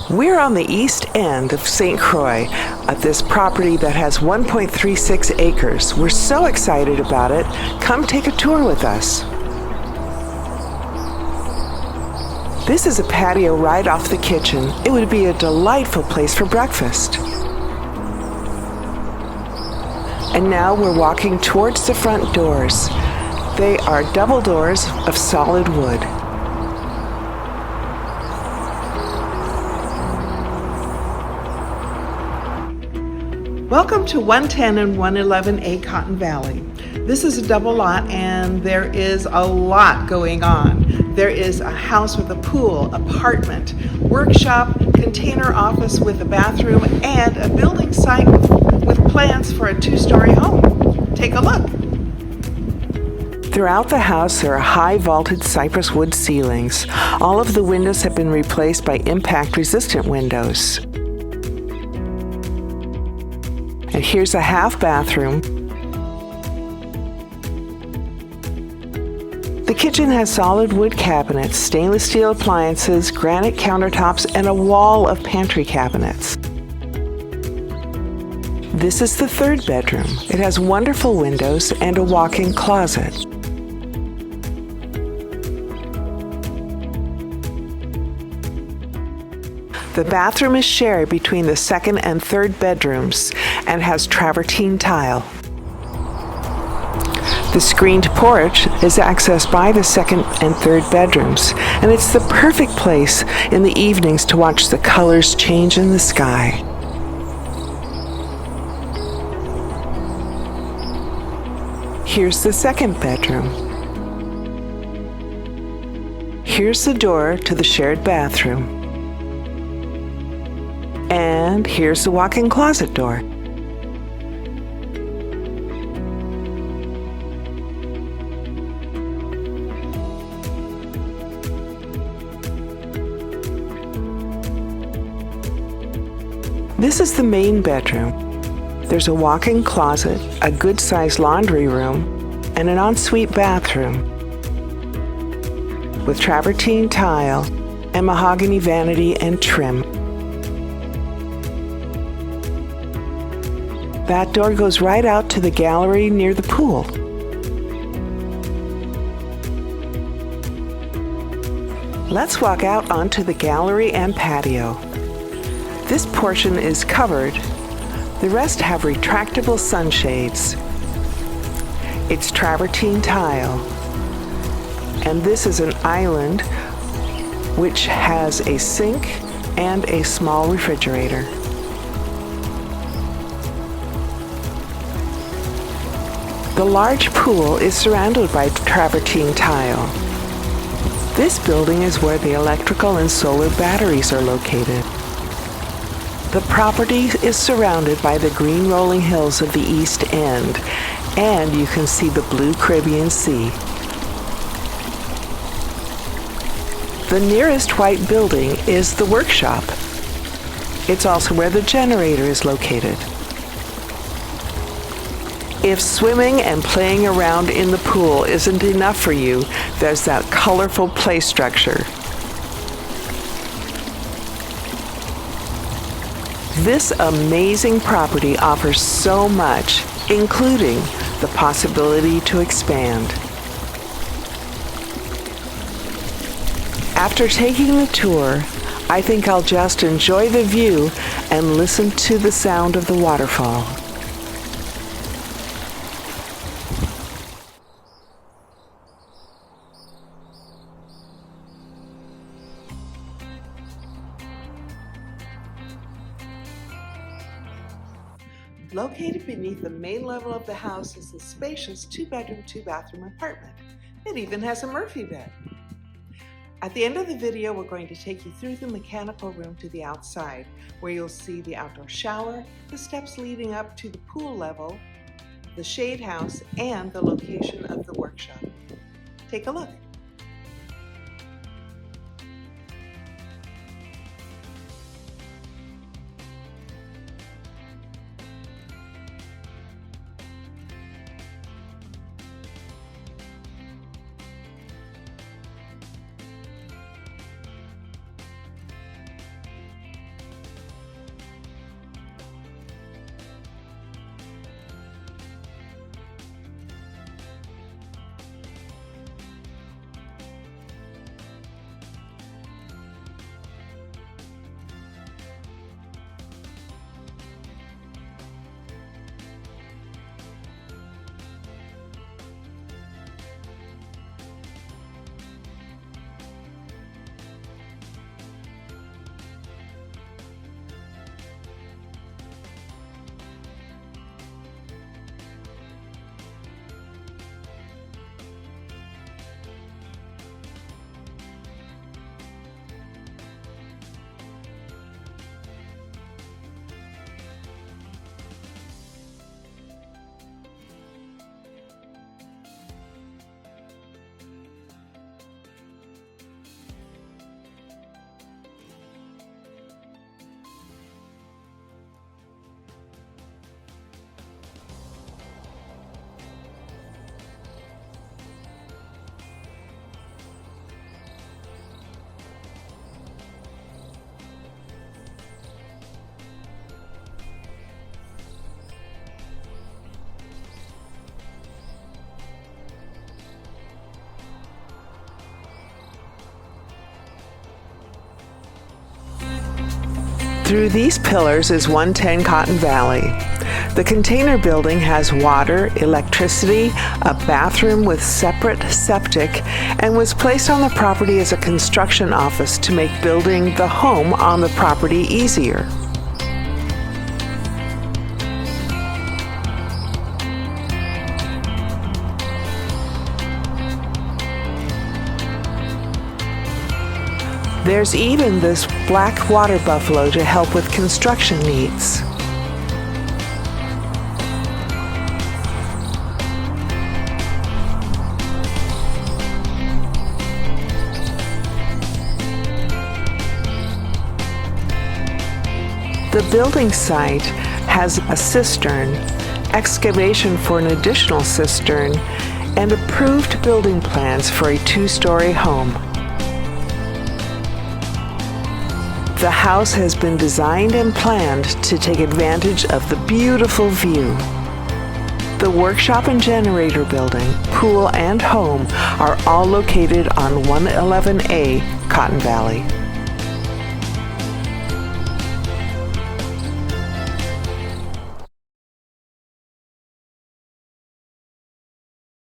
We're on the east end of St. Croix at this property that has 1.36 acres. We're so excited about it. Come take a tour with us. This is a patio right off the kitchen. It would be a delightful place for breakfast. And now we're walking towards the front doors. They are double doors of solid wood. Welcome to 110 and 111A Cotton Valley. This is a double lot and there is a lot going on. There is a house with a pool, apartment, workshop, container office with a bathroom, and a building site with plans for a two-story home. Take a look. Throughout the house, there are high vaulted cypress wood ceilings. All of the windows have been replaced by impact-resistant windows. And here's a half bathroom. The kitchen has solid wood cabinets, stainless steel appliances, granite countertops, and a wall of pantry cabinets. This is the third bedroom. It has wonderful windows and a walk-in closet. The bathroom is shared between the second and third bedrooms and has travertine tile. The screened porch is accessed by the second and third bedrooms, and it's the perfect place in the evenings to watch the colors change in the sky. Here's the second bedroom. Here's the door to the shared bathroom. And here's the walk-in closet door. This is the main bedroom. There's a walk-in closet, a good-sized laundry room, and an ensuite bathroom with travertine tile and mahogany vanity and trim. That door goes right out to the gallery near the pool. Let's walk out onto the gallery and patio. This portion is covered. The rest have retractable sunshades. It's travertine tile. And this is an island which has a sink and a small refrigerator. The large pool is surrounded by travertine tile. This building is where the electrical and solar batteries are located. The property is surrounded by the green rolling hills of the East End, and you can see the blue Caribbean Sea. The nearest white building is the workshop. It's also where the generator is located. If swimming and playing around in the pool isn't enough for you, there's that colorful play structure. This amazing property offers so much, including the possibility to expand. After taking the tour, I think I'll just enjoy the view and listen to the sound of the waterfall. Located beneath the main level of the house is the spacious two-bedroom, two-bathroom apartment. It even has a Murphy bed. At the end of the video, we're going to take you through the mechanical room to the outside, where you'll see the outdoor shower, the steps leading up to the pool level, the shade house, and the location of the workshop. Take a look. Through these pillars is 110 Cotton Valley. The container building has water, electricity, a bathroom with separate septic, and was placed on the property as a construction office to make building the home on the property easier. There's even this black water buffalo to help with construction needs. The building site has a cistern, excavation for an additional cistern, and approved building plans for a 2-story home. The house has been designed and planned to take advantage of the beautiful view. The workshop and generator building, pool, and home are all located on 111A Cotton Valley.